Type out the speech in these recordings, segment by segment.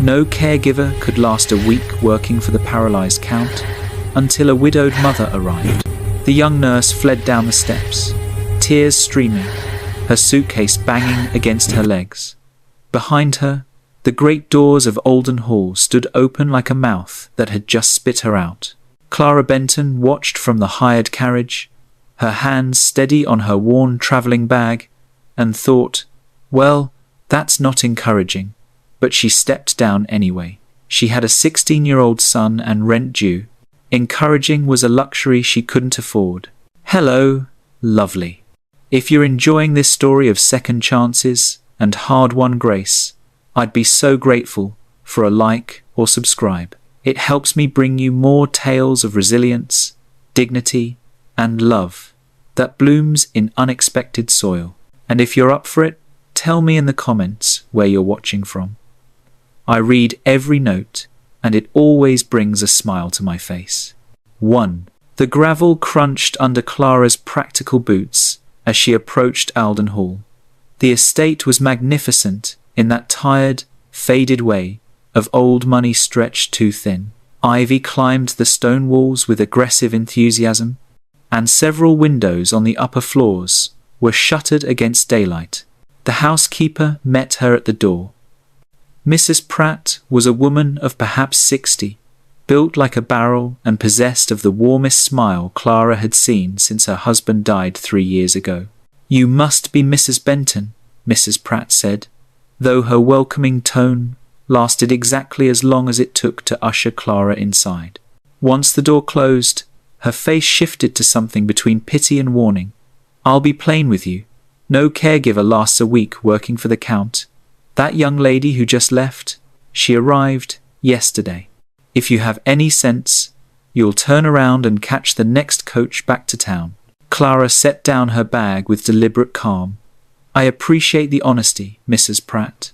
No caregiver could last a week working for the paralyzed Count until a widowed mother arrived. The young nurse fled down the steps, tears streaming, her suitcase banging against her legs. Behind her, the great doors of Alden Hall stood open like a mouth that had just spit her out. Clara Benton watched from the hired carriage, her hands steady on her worn travelling bag, and thought, well, that's not encouraging. But she stepped down anyway. She had a 16-year-old son and rent due. Encouraging was a luxury she couldn't afford. Hello, lovely. If you're enjoying this story of second chances and hard-won grace, I'd be so grateful for a like or subscribe. It helps me bring you more tales of resilience, dignity, and love that blooms in unexpected soil. And if you're up for it, tell me in the comments where you're watching from. I read every note, and it always brings a smile to my face. 1. The gravel crunched under Clara's practical boots as she approached Alden Hall. The estate was magnificent in that tired, faded way of old money stretched too thin. Ivy climbed the stone walls with aggressive enthusiasm, and several windows on the upper floors were shuttered against daylight. The housekeeper met her at the door. Mrs. Pratt was a woman of perhaps 60, built like a barrel and possessed of the warmest smile Clara had seen since her husband died 3 years ago. You must be Mrs. Benton, Mrs. Pratt said, though her welcoming tone lasted exactly as long as it took to usher Clara inside. Once the door closed, her face shifted to something between pity and warning. I'll be plain with you. No caregiver lasts a week working for the Count. That young lady who just left, she arrived yesterday. If you have any sense, you'll turn around and catch the next coach back to town. Clara set down her bag with deliberate calm. I appreciate the honesty, Mrs. Pratt,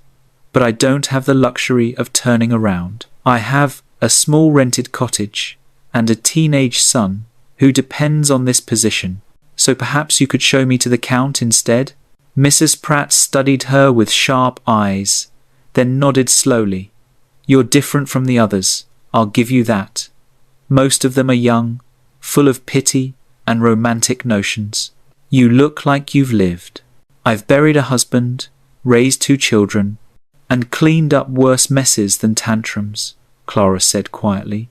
but I don't have the luxury of turning around. I have a small rented cottage and a teenage son who depends on this position, so perhaps you could show me to the Count instead? Mrs. Pratt studied her with sharp eyes, then nodded slowly. You're different from the others, I'll give you that. Most of them are young, full of pity and romantic notions. You look like you've lived. I've buried a husband, raised 2 children, and cleaned up worse messes than tantrums, Clara said quietly.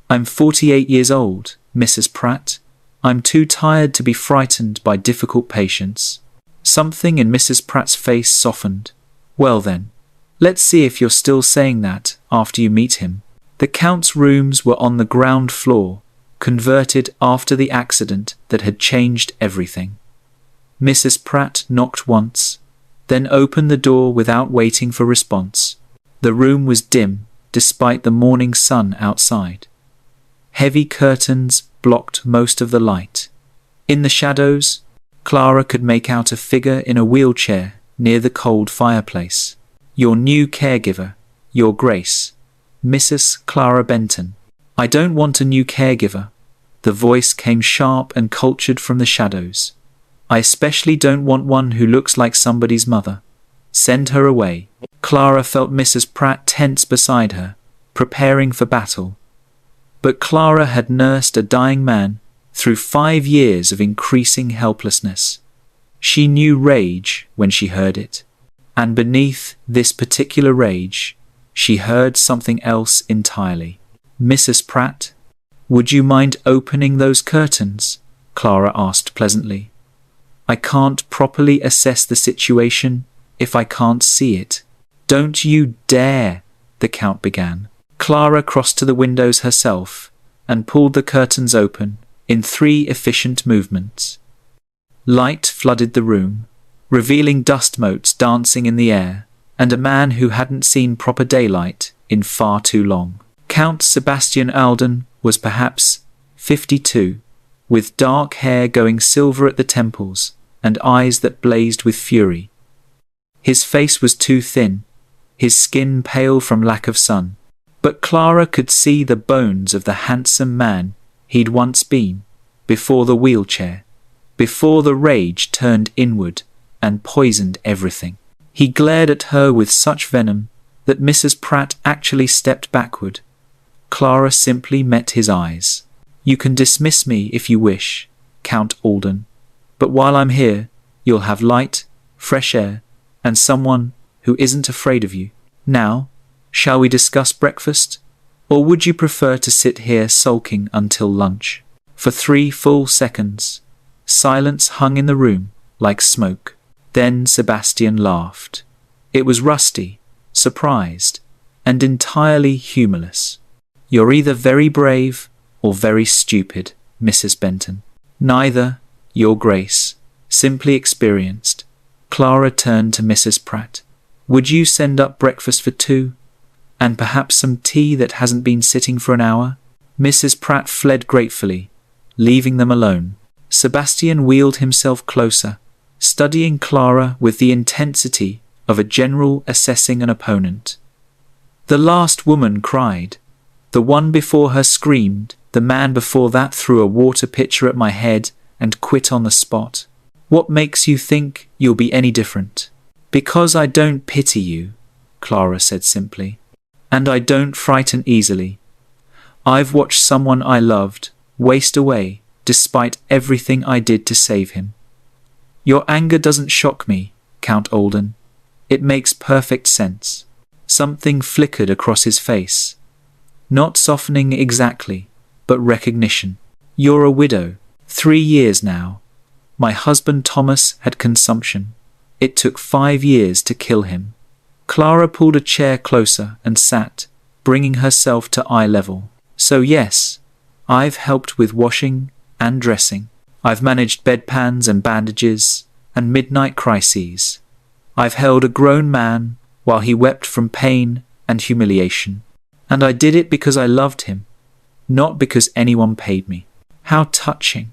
I'm 48 years old, Mrs. Pratt. I'm too tired to be frightened by difficult patients. Something in Mrs. Pratt's face softened. Well then, let's see if you're still saying that after you meet him. The Count's rooms were on the ground floor, converted after the accident that had changed everything. Mrs. Pratt knocked once, then opened the door without waiting for response. The room was dim, despite the morning sun outside. Heavy curtains blocked most of the light. In the shadows, Clara could make out a figure in a wheelchair near the cold fireplace. Your new caregiver, Your Grace, Mrs. Clara Benton. I don't want a new caregiver. The voice came sharp and cultured from the shadows. I especially don't want one who looks like somebody's mother. Send her away. Clara felt Mrs. Pratt tense beside her, preparing for battle. But Clara had nursed a dying man through 5 years of increasing helplessness. She knew rage when she heard it, and beneath this particular rage, she heard something else entirely. Mrs. Pratt, would you mind opening those curtains? Clara asked pleasantly. I can't properly assess the situation if I can't see it. Don't you dare, the Count began. Clara crossed to the windows herself and pulled the curtains open in 3 efficient movements. Light flooded the room, revealing dust motes dancing in the air, and a man who hadn't seen proper daylight in far too long. Count Sebastian Alden was perhaps 52, with dark hair going silver at the temples and eyes that blazed with fury. His face was too thin, his skin pale from lack of sun, but Clara could see the bones of the handsome man he'd once been, before the wheelchair, before the rage turned inward and poisoned everything. He glared at her with such venom that Mrs. Pratt actually stepped backward. Clara simply met his eyes. "You can dismiss me if you wish, Count Alden, but while I'm here, you'll have light, fresh air, and someone who isn't afraid of you. Now, shall we discuss breakfast? Or would you prefer to sit here sulking until lunch?" For 3 full seconds, silence hung in the room like smoke. Then Sebastian laughed. It was rusty, surprised, and entirely humorless. "You're either very brave or very stupid, Mrs. Benton." "Neither, Your Grace, simply experienced." Clara turned to Mrs. Pratt. "Would you send up breakfast for 2? And perhaps some tea that hasn't been sitting for an hour?" Mrs. Pratt fled gratefully, leaving them alone. Sebastian wheeled himself closer, studying Clara with the intensity of a general assessing an opponent. The last woman cried. The one before her screamed. The man before that threw a water pitcher at my head and quit on the spot. What makes you think you'll be any different? Because I don't pity you, Clara said simply. And I don't frighten easily. I've watched someone I loved waste away despite everything I did to save him. Your anger doesn't shock me, Count Alden. It makes perfect sense. Something flickered across his face. Not softening exactly, but recognition. You're a widow. 3 years now. My husband Thomas had consumption. It took 5 years to kill him. Clara pulled a chair closer and sat, bringing herself to eye level. So yes, I've helped with washing and dressing. I've managed bedpans and bandages and midnight crises. I've held a grown man while he wept from pain and humiliation. And I did it because I loved him, not because anyone paid me. How touching.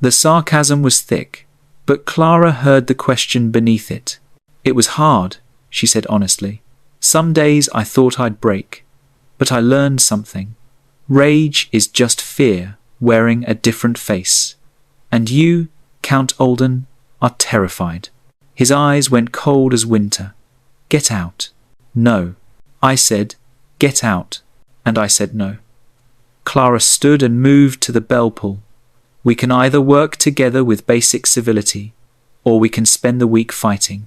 The sarcasm was thick, but Clara heard the question beneath it. It was hard, she said honestly. Some days I thought I'd break, but I learned something. Rage is just fear wearing a different face. And you, Count Alden, are terrified. His eyes went cold as winter. Get out. No. I said, get out. And I said no. Clara stood and moved to the bell pull. We can either work together with basic civility, or we can spend the week fighting.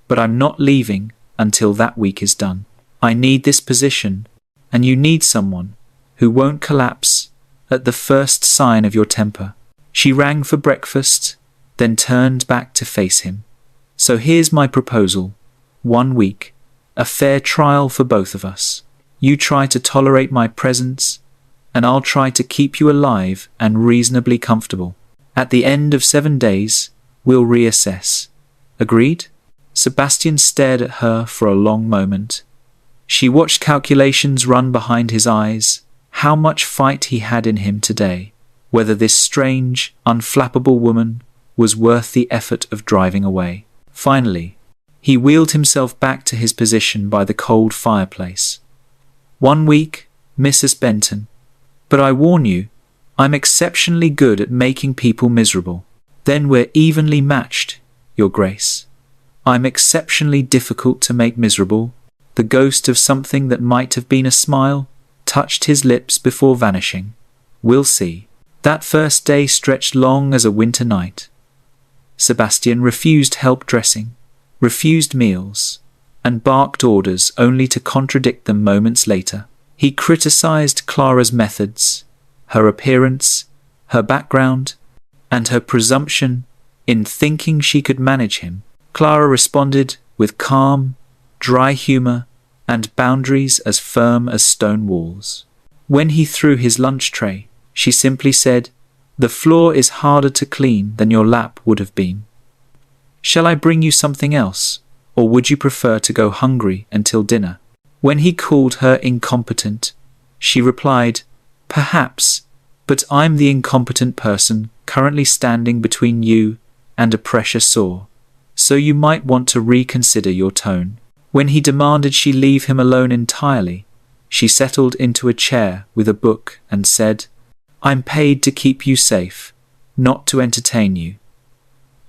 But I'm not leaving until that week is done. I need this position, and you need someone who won't collapse at the first sign of your temper. She rang for breakfast, then turned back to face him. So here's my proposal. 1 week, a fair trial for both of us. You try to tolerate my presence, and I'll try to keep you alive and reasonably comfortable. At the end of 7 days, we'll reassess. Agreed? Sebastian stared at her for a long moment. She watched calculations run behind his eyes, how much fight he had in him today, whether this strange, unflappable woman was worth the effort of driving away. Finally, he wheeled himself back to his position by the cold fireplace. 1 week, Mrs. Benton. But I warn you, I'm exceptionally good at making people miserable. Then we're evenly matched, Your Grace. I'm exceptionally difficult to make miserable. The ghost of something that might have been a smile touched his lips before vanishing. We'll see. That first day stretched long as a winter night. Sebastian refused help dressing, refused meals, and barked orders only to contradict them moments later. He criticized Clara's methods, her appearance, her background, and her presumption in thinking she could manage him. Clara responded with calm, dry humor and boundaries as firm as stone walls. When he threw his lunch tray, she simply said, "The floor is harder to clean than your lap would have been. Shall I bring you something else, or would you prefer to go hungry until dinner?" When he called her incompetent, she replied, "Perhaps, but I'm the incompetent person currently standing between you and a pressure sore, so you might want to reconsider your tone." When he demanded she leave him alone entirely, she settled into a chair with a book and said, "I'm paid to keep you safe, not to entertain you.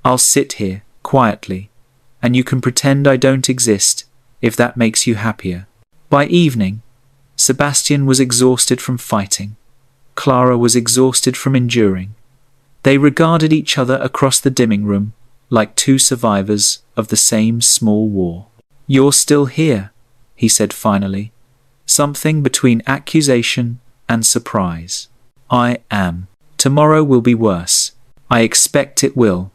I'll sit here, quietly, and you can pretend I don't exist if that makes you happier." By evening, Sebastian was exhausted from fighting. Clara was exhausted from enduring. They regarded each other across the dimming room, like two survivors of the same small war. "You're still here," he said finally, something between accusation and surprise. "I am. Tomorrow will be worse. I expect it will."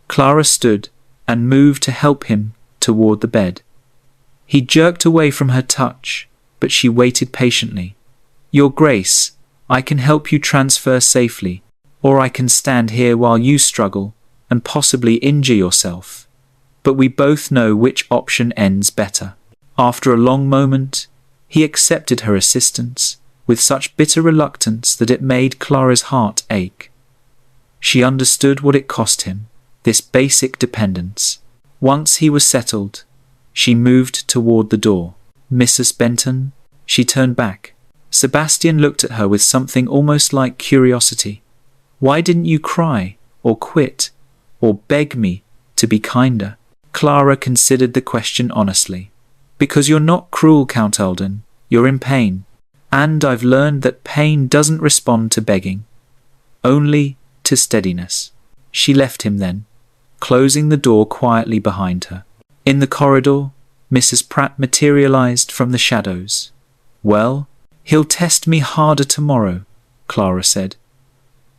Clara stood and moved to help him toward the bed. He jerked away from her touch, but she waited patiently. "Your Grace, I can help you transfer safely, or I can stand here while you struggle and possibly injure yourself. But we both know which option ends better." After a long moment, he accepted her assistance with such bitter reluctance that it made Clara's heart ache. She understood what it cost him, this basic dependence. Once he was settled, she moved toward the door. "Mrs. Benton?" She turned back. Sebastian looked at her with something almost like curiosity. "Why didn't you cry, or quit, or beg me to be kinder?" Clara considered the question honestly. "Because you're not cruel, Count Eldon. You're in pain. And I've learned that pain doesn't respond to begging, only to steadiness." She left him then, closing the door quietly behind her. In the corridor, Mrs. Pratt materialized from the shadows. "Well, he'll test me harder tomorrow," Clara said.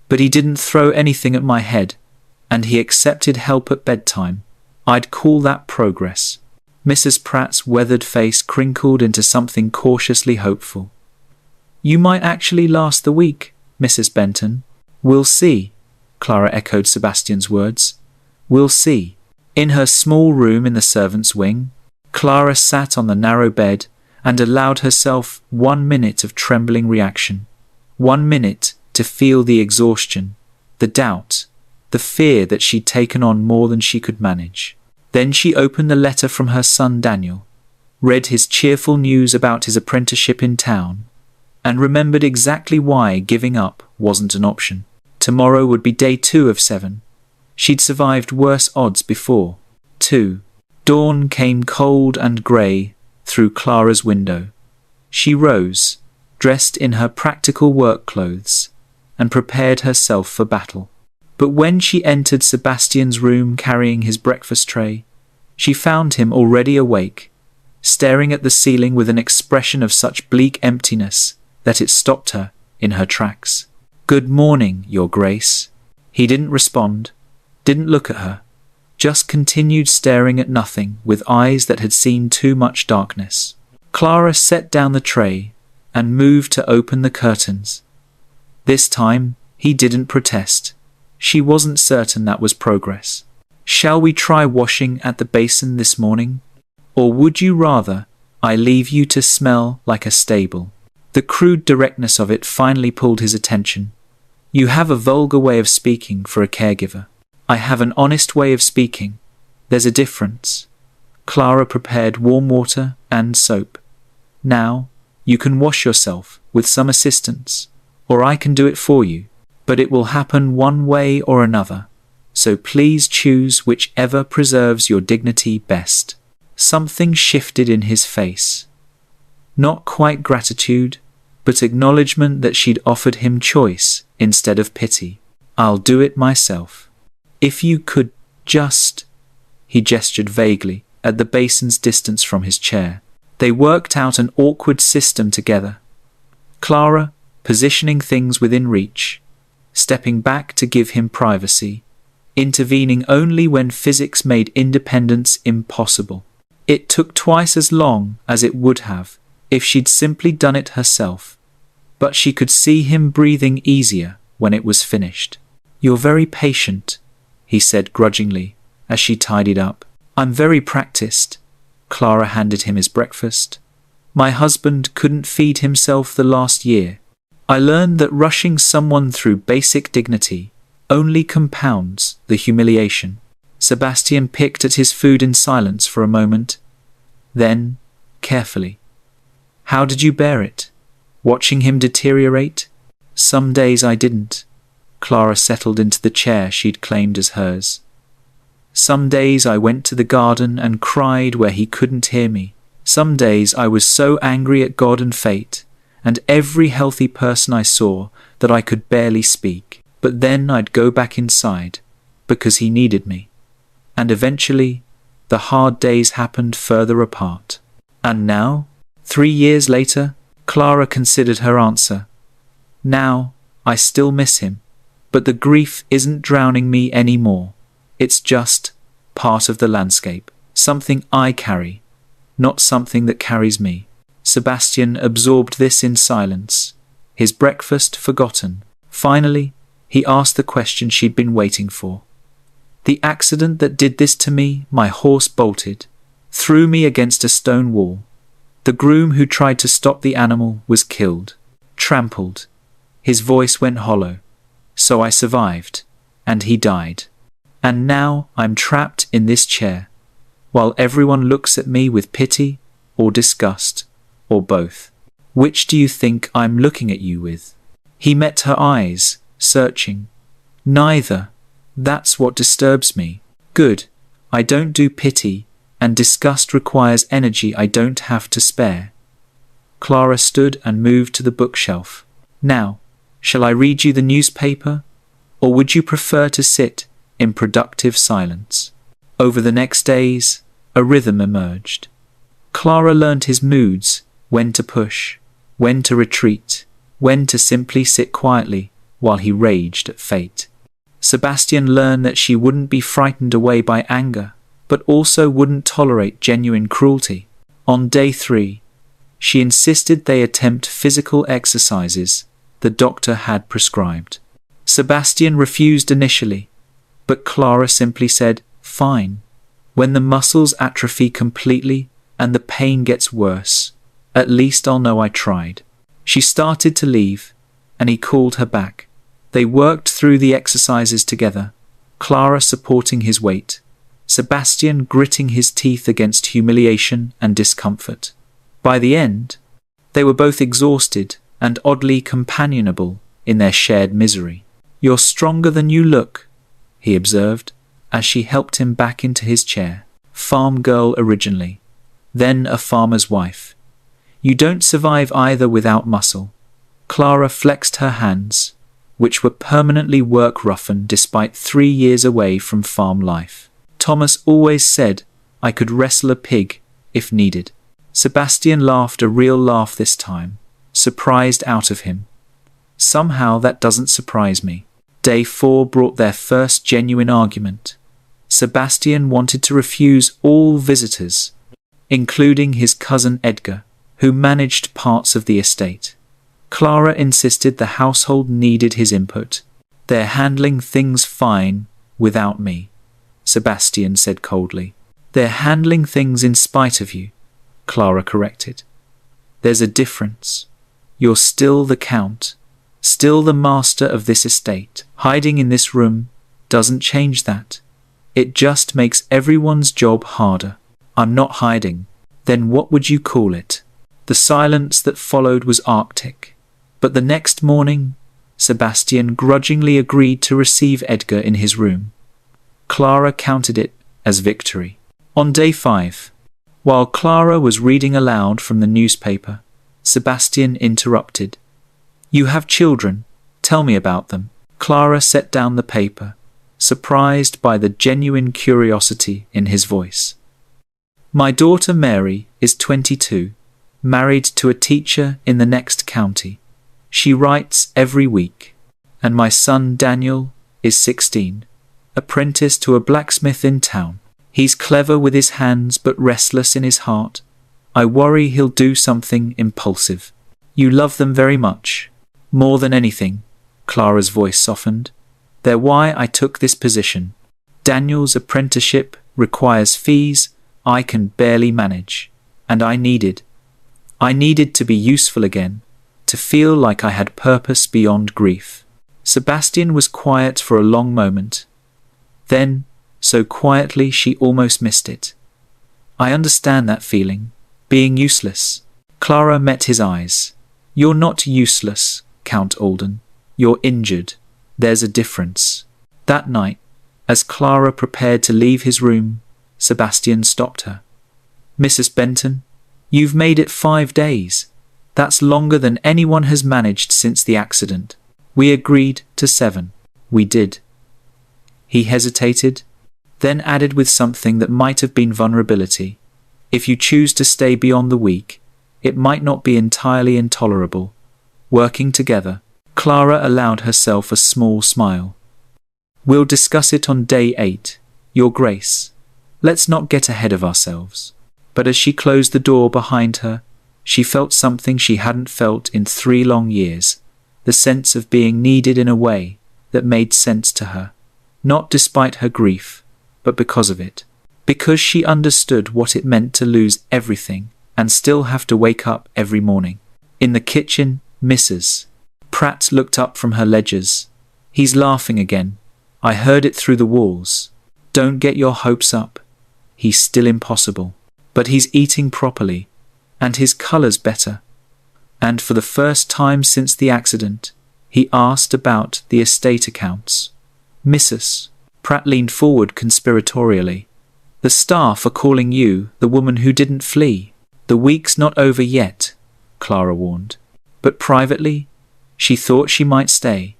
"But he didn't throw anything at my head, and he accepted help at bedtime. I'd call that progress." Mrs. Pratt's weathered face crinkled into something cautiously hopeful. "You might actually last the week, Mrs. Benton." "We'll see," Clara echoed Sebastian's words. "We'll see." In her small room in the servants' wing, Clara sat on the narrow bed and allowed herself 1 minute of trembling reaction. 1 minute to feel the exhaustion, the doubt, the fear that she'd taken on more than she could manage. Then she opened the letter from her son Daniel, read his cheerful news about his apprenticeship in town, and remembered exactly why giving up wasn't an option. Tomorrow would be day 2 of 7. She'd survived worse odds before. 2. Dawn came cold and grey through Clara's window. She rose, dressed in her practical work clothes, and prepared herself for battle. But when she entered Sebastian's room carrying his breakfast tray, she found him already awake, staring at the ceiling with an expression of such bleak emptiness that it stopped her in her tracks. "Good morning, Your Grace." He didn't respond, didn't look at her, just continued staring at nothing with eyes that had seen too much darkness. Clara set down the tray and moved to open the curtains. This time, he didn't protest. She wasn't certain that was progress. "Shall we try washing at the basin this morning? Or would you rather I leave you to smell like a stable?" The crude directness of it finally pulled his attention. "You have a vulgar way of speaking for a caregiver. I have an honest way of speaking. There's a difference." Clara prepared warm water and soap. "Now, you can wash yourself with some assistance, or I can do it for you, but it will happen one way or another, so please choose whichever preserves your dignity best." Something shifted in his face. Not quite gratitude, but acknowledgement that she'd offered him choice instead of pity. "I'll do it myself. If you could just—" He gestured vaguely at the basin's distance from his chair. They worked out an awkward system together. Clara positioning things within reach, stepping back to give him privacy, intervening only when physics made independence impossible. It took twice as long as it would have if she'd simply done it herself, but she could see him breathing easier when it was finished. "You're very patient," he said grudgingly as she tidied up. "I'm very practiced." Clara handed him his breakfast. "My husband couldn't feed himself the last year. I learned that rushing someone through basic dignity only compounds the humiliation." Sebastian picked at his food in silence for a moment. Then, carefully, "How did you bear it? Watching him deteriorate?" "Some days I didn't." Clara settled into the chair she'd claimed as hers. Some days I went to the garden and cried where he couldn't hear me. Some days I was so angry at God and fate, and every healthy person I saw, that I could barely speak. But then I'd go back inside, because he needed me. And eventually, the hard days happened further apart. And now, 3 years later, Clara considered her answer. Now, I still miss him, but the grief isn't drowning me anymore. It's just part of the landscape, something I carry, not something that carries me. Sebastian absorbed this in silence, his breakfast forgotten. Finally, he asked the question she'd been waiting for. The accident that did this to me, my horse bolted, threw me against a stone wall. The groom who tried to stop the animal was killed, trampled. His voice went hollow. So I survived, and he died. And now I'm trapped in this chair, while everyone looks at me with pity or disgust, or both. Which do you think I'm looking at you with? He met her eyes, searching. Neither. That's what disturbs me. Good. I don't do pity, and disgust requires energy I don't have to spare. Clara stood and moved to the bookshelf. Now, shall I read you the newspaper, or would you prefer to sit in productive silence? Over the next days, a rhythm emerged. Clara learned his moods, when to push, when to retreat, when to simply sit quietly while he raged at fate. Sebastian learned that she wouldn't be frightened away by anger, but also wouldn't tolerate genuine cruelty. On day 3, she insisted they attempt physical exercises the doctor had prescribed. Sebastian refused initially, but Clara simply said, "Fine. When the muscles atrophy completely and the pain gets worse, at least I'll know I tried." She started to leave, and he called her back. They worked through the exercises together, Clara supporting his weight, Sebastian gritting his teeth against humiliation and discomfort. By the end, they were both exhausted and oddly companionable in their shared misery. "You're stronger than you look," he observed, as she helped him back into his chair. Farm girl originally, then a farmer's wife. You don't survive either without muscle. Clara flexed her hands, which were permanently work-roughened despite 3 years away from farm life. Thomas always said I could wrestle a pig if needed. Sebastian laughed a real laugh this time, surprised out of him. Somehow that doesn't surprise me. Day 4 brought their first genuine argument. Sebastian wanted to refuse all visitors, including his cousin Edgar, who managed parts of the estate. Clara insisted the household needed his input. "They're handling things fine without me," Sebastian said coldly. "They're handling things in spite of you," Clara corrected. "There's a difference. You're still the count, still the master of this estate. Hiding in this room doesn't change that. It just makes everyone's job harder." "I'm not hiding." "Then what would you call it?" The silence that followed was arctic. But the next morning, Sebastian grudgingly agreed to receive Edgar in his room. Clara counted it as victory. On day 5, while Clara was reading aloud from the newspaper, Sebastian interrupted. "You have children. Tell me about them." Clara set down the paper, surprised by the genuine curiosity in his voice. "My daughter Mary is 22, married to a teacher in the next county. She writes every week. And my son Daniel is 16, apprentice to a blacksmith in town. He's clever with his hands but restless in his heart. I worry he'll do something impulsive." "You love them very much." "More than anything," Clara's voice softened. "They're why I took this position. Daniel's apprenticeship requires fees I can barely manage, and I needed to be useful again, to feel like I had purpose beyond grief." Sebastian was quiet for a long moment. Then, so quietly she almost missed it. "I understand that feeling, being useless." Clara met his eyes. "You're not useless, Count Alden. You're injured. There's a difference." That night, As Clara prepared to leave his room, Sebastian stopped her. "Mrs. Benton, you've made it 5 days. That's longer than anyone has managed since the accident. We agreed to 7. We did." He hesitated, then added with something that might have been vulnerability. "If you choose to stay beyond the week, it might not be entirely intolerable. Working together." Clara allowed herself a small smile. "We'll discuss it on day 8, Your Grace. Let's not get ahead of ourselves." But as she closed the door behind her, she felt something she hadn't felt in 3 long years, the sense of being needed in a way that made sense to her, not despite her grief, but because of it. Because she understood what it meant to lose everything and still have to wake up every morning. In the kitchen, Mrs. Pratt looked up from her ledgers. "He's laughing again. I heard it through the walls. Don't get your hopes up. He's still impossible. But he's eating properly, and his colour's better." And for the first time since the accident, he asked about the estate accounts. Mrs. Pratt leaned forward conspiratorially. "The staff are calling you the woman who didn't flee." "The week's not over yet," Clara warned. But privately, she thought she might stay,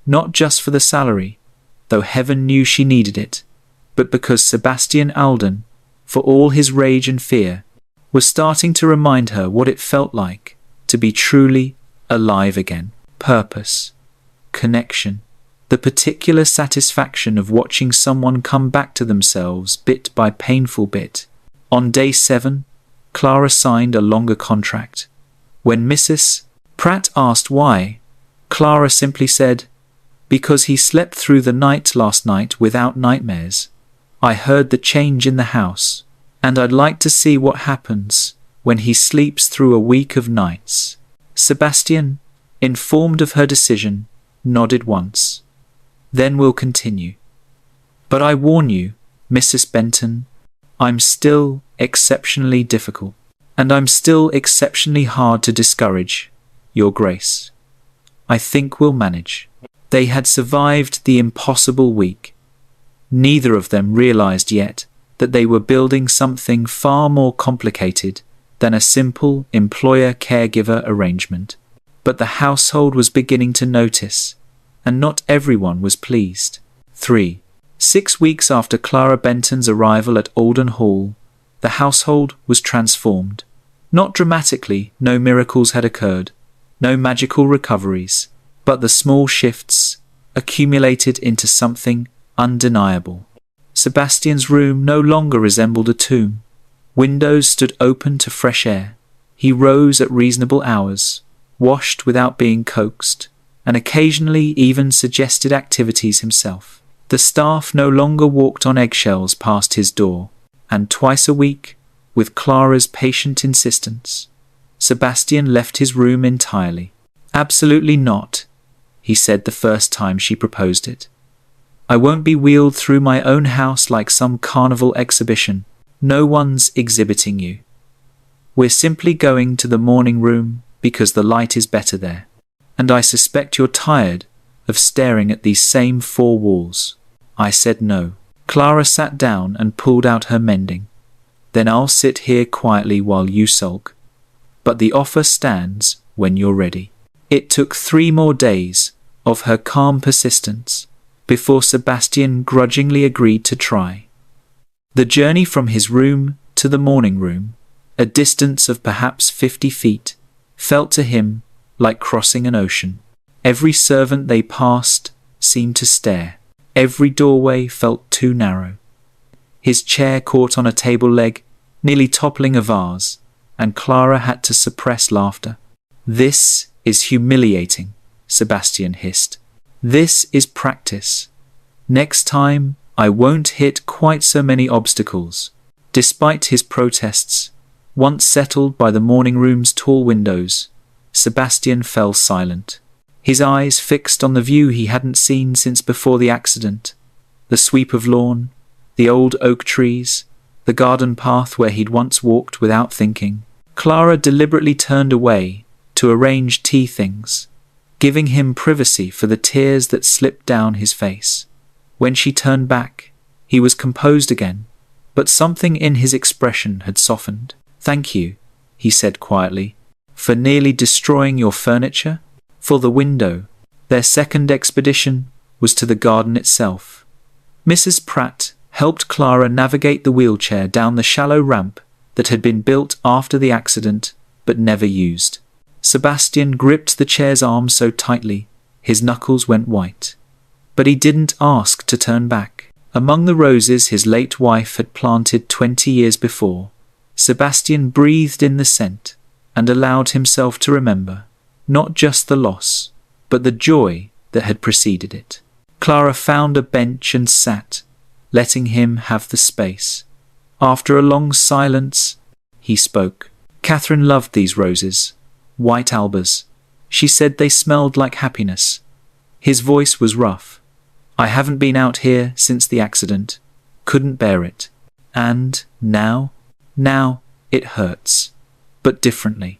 not just for the salary, though heaven knew she needed it, but because Sebastian Alden, for all his rage and fear, was starting to remind her what it felt like to be truly alive again. Purpose, connection, the particular satisfaction of watching someone come back to themselves bit by painful bit. On day 7, Clara signed a longer contract. When Mrs. Pratt asked why, Clara simply said, "Because he slept through the night last night without nightmares. I heard the change in the house, and I'd like to see what happens when he sleeps through a week of nights." Sebastian, informed of her decision, nodded once. "Then we'll continue. But I warn you, Mrs. Benton, I'm still exceptionally difficult, and I'm still exceptionally hard to discourage, Your Grace. I think we'll manage." They had survived the impossible week. Neither of them realized yet that they were building something far more complicated than a simple employer-caregiver arrangement. But the household was beginning to notice, and not everyone was pleased. 3. 6 weeks after Clara Benton's arrival at Alden Hall, the household was transformed. Not dramatically, no miracles had occurred, no magical recoveries, but the small shifts accumulated into something undeniable. Sebastian's room no longer resembled a tomb. Windows stood open to fresh air. He rose at reasonable hours, washed without being coaxed, and occasionally even suggested activities himself. The staff no longer walked on eggshells past his door, and twice a week, with Clara's patient insistence, Sebastian left his room entirely. "Absolutely not," he said the first time she proposed it. "I won't be wheeled through my own house like some carnival exhibition. No one's exhibiting you. We're simply going to the morning room because the light is better there. And I suspect you're tired of staring at these same 4 walls." I said no. Clara sat down and pulled out her mending. "Then I'll sit here quietly while you sulk. But the offer stands when you're ready." It took 3 more days of her calm persistence before Sebastian grudgingly agreed to try. The journey from his room to the morning room, a distance of perhaps 50 feet, felt to him like crossing an ocean. Every servant they passed seemed to stare. Every doorway felt too narrow. His chair caught on a table leg, nearly toppling a vase, and Clara had to suppress laughter. "This is humiliating," Sebastian hissed. "This is practice. Next time, I won't hit quite so many obstacles." Despite his protests, once settled by the morning room's tall windows, Sebastian fell silent. His eyes fixed on the view he hadn't seen since before the accident, the sweep of lawn, the old oak trees, the garden path where he'd once walked without thinking. Clara deliberately turned away to arrange tea things, giving him privacy for the tears that slipped down his face. When she turned back, he was composed again, but something in his expression had softened. "Thank you," he said quietly, "for nearly destroying your furniture." For the window. Their second expedition was to the garden itself. Mrs. Pratt helped Clara navigate the wheelchair down the shallow ramp that had been built after the accident but never used. Sebastian gripped the chair's arm so tightly his knuckles went white. But he didn't ask to turn back. Among the roses his late wife had planted 20 years before, Sebastian breathed in the scent and allowed himself to remember not just the loss, but the joy that had preceded it. Clara found a bench and sat, letting him have the space. After a long silence, he spoke. Catherine loved these roses, white albas. She said they smelled like happiness. His voice was rough. "I haven't been out here since the accident. Couldn't bear it. And now it hurts. But differently.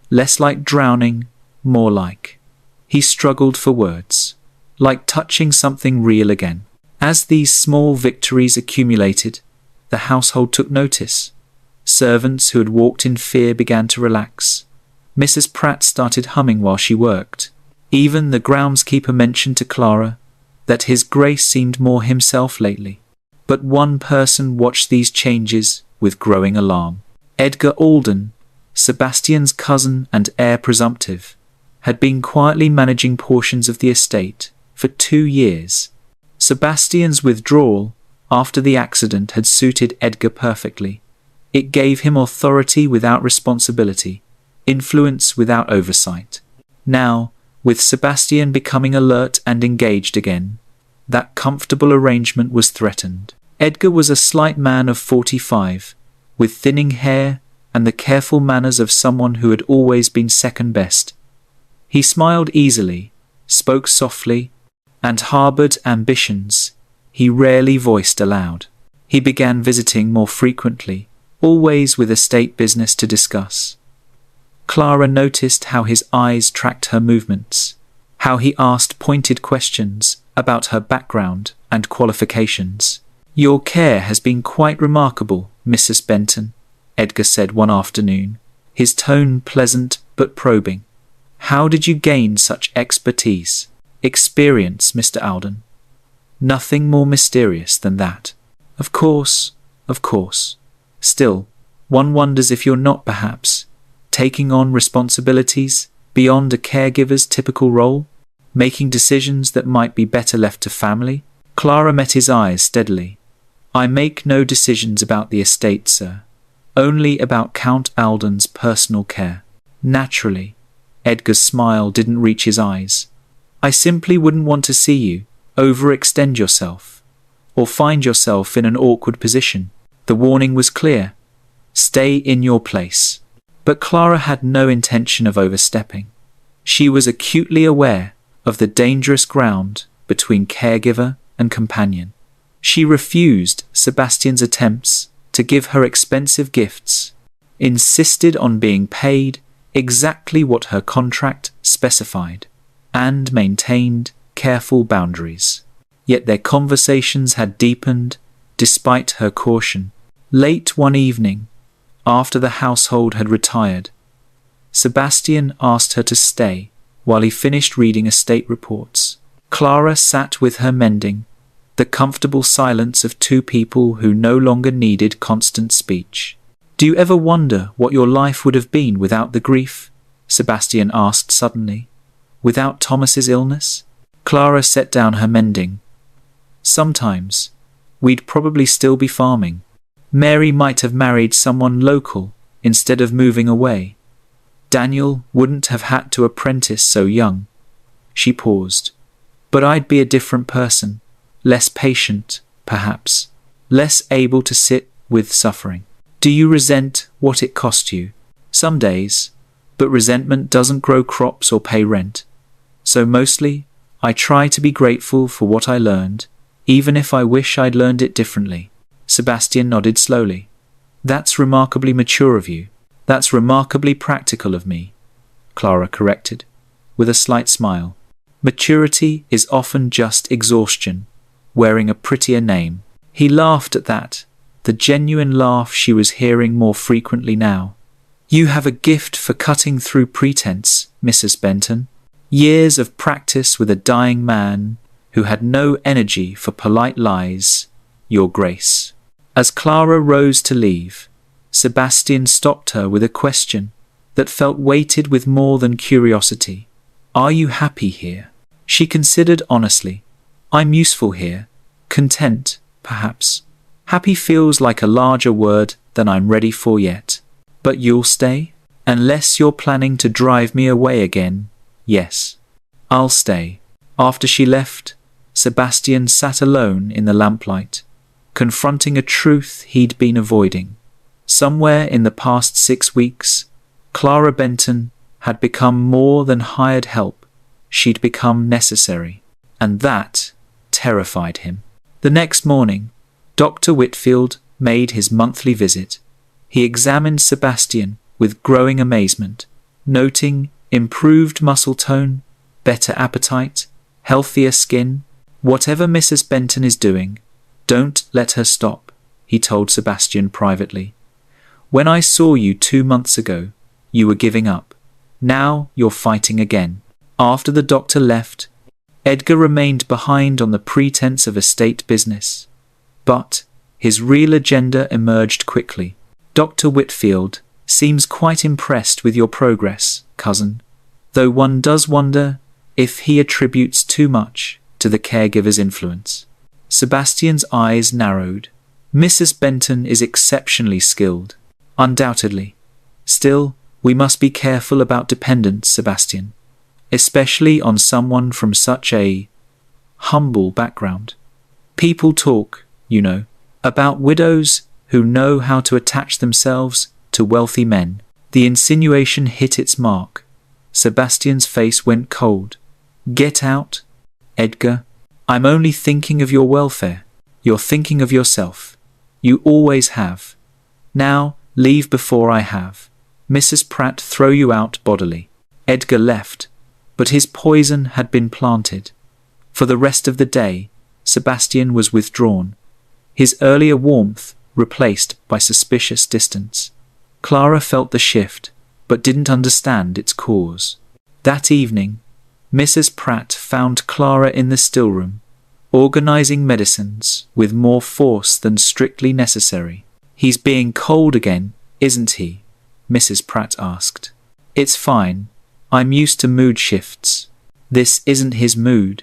Less like drowning, more like." He struggled for words. Like touching something real again. As these small victories accumulated, the household took notice. Servants who had walked in fear began to relax. Mrs. Pratt started humming while she worked. Even the groundskeeper mentioned to Clara that his Grace seemed more himself lately. But one person watched these changes with growing alarm. Edgar Alden, Sebastian's cousin and heir presumptive, had been quietly managing portions of the estate for 2 years. Sebastian's withdrawal after the accident had suited Edgar perfectly. It gave him authority without responsibility, influence without oversight. Now, with Sebastian becoming alert and engaged again, that comfortable arrangement was threatened. Edgar was a slight man of 45, with thinning hair and the careful manners of someone who had always been second best. He smiled easily, spoke softly, and harbored ambitions he rarely voiced aloud. He began visiting more frequently, always with estate business to discuss. Clara noticed how his eyes tracked her movements, how he asked pointed questions about her background and qualifications. "Your care has been quite remarkable, Mrs. Benton," Edgar said one afternoon, his tone pleasant but probing. "How did you gain such expertise? Experience, Mr. Alden." "Nothing more mysterious than that." Of course. Still, one wonders if you're not perhaps taking on responsibilities beyond a caregiver's typical role, making decisions that might be better left to family." Clara met his eyes steadily. "I make no decisions about the estate, sir. Only about Count Alden's personal care." Naturally, Edgar's smile didn't reach his eyes. "I simply wouldn't want to see you overextend yourself, or find yourself in an awkward position." The warning was clear. Stay in your place. But Clara had no intention of overstepping. She was acutely aware of the dangerous ground between caregiver and companion. She refused Sebastian's attempts to give her expensive gifts, insisted on being paid exactly what her contract specified, and maintained careful boundaries. Yet their conversations had deepened despite her caution. Late one evening, after the household had retired, Sebastian asked her to stay while he finished reading estate reports. Clara sat with her mending, the comfortable silence of two people who no longer needed constant speech. "Do you ever wonder what your life would have been without the grief?" Sebastian asked suddenly. "Without Thomas's illness?" Clara set down her mending. "Sometimes. We'd probably still be farming. Mary might have married someone local instead of moving away. Daniel wouldn't have had to apprentice so young." She paused. "But I'd be a different person, less patient, perhaps, less able to sit with suffering." "Do you resent what it cost you?" "Some days, but resentment doesn't grow crops or pay rent. So mostly, I try to be grateful for what I learned, even if I wish I'd learned it differently." Sebastian nodded slowly. "That's remarkably mature of you. That's remarkably practical of me," Clara corrected, with a slight smile. "Maturity is often just exhaustion, wearing a prettier name. He laughed at that, the genuine laugh she was hearing more frequently now. You have a gift for cutting through pretense, Mrs. Benton. Years of practice with a dying man who had no energy for polite lies, Your Grace. As Clara rose to leave, Sebastian stopped her with a question that felt weighted with more than curiosity. Are you happy here? She considered honestly. I'm useful here. Content, perhaps. Happy feels like a larger word than I'm ready for yet. But you'll stay? Unless you're planning to drive me away again, yes. I'll stay. After she left, Sebastian sat alone in the lamplight, confronting a truth he'd been avoiding. Somewhere in the past 6 weeks, Clara Benton had become more than hired help. She'd become necessary. And that terrified him. The next morning, Dr. Whitfield made his monthly visit. He examined Sebastian with growing amazement, noting improved muscle tone, better appetite, healthier skin. Whatever Mrs. Benton is doing, don't let her stop, he told Sebastian privately. When I saw you 2 months ago, you were giving up. Now you're fighting again. After the doctor left, Edgar remained behind on the pretense of estate business. But his real agenda emerged quickly. Dr. Whitfield seems quite impressed with your progress, cousin, though one does wonder if he attributes too much to the caregiver's influence. Sebastian's eyes narrowed. Mrs. Benton is exceptionally skilled, undoubtedly. Still, we must be careful about dependence, Sebastian, especially on someone from such a humble background. People talk, you know, about widows who know how to attach themselves to wealthy men. The insinuation hit its mark. Sebastian's face went cold. Get out, Edgar. I'm only thinking of your welfare. You're thinking of yourself. You always have. Now, leave before I have Mrs. Pratt throw you out bodily. Edgar left, but his poison had been planted. For the rest of the day, Sebastian was withdrawn, his earlier warmth replaced by suspicious distance. Clara felt the shift, but didn't understand its cause. That evening, Mrs. Pratt found Clara in the stillroom, organizing medicines with more force than strictly necessary. He's being cold again, isn't he? Mrs. Pratt asked. It's fine. I'm used to mood shifts. This isn't his mood.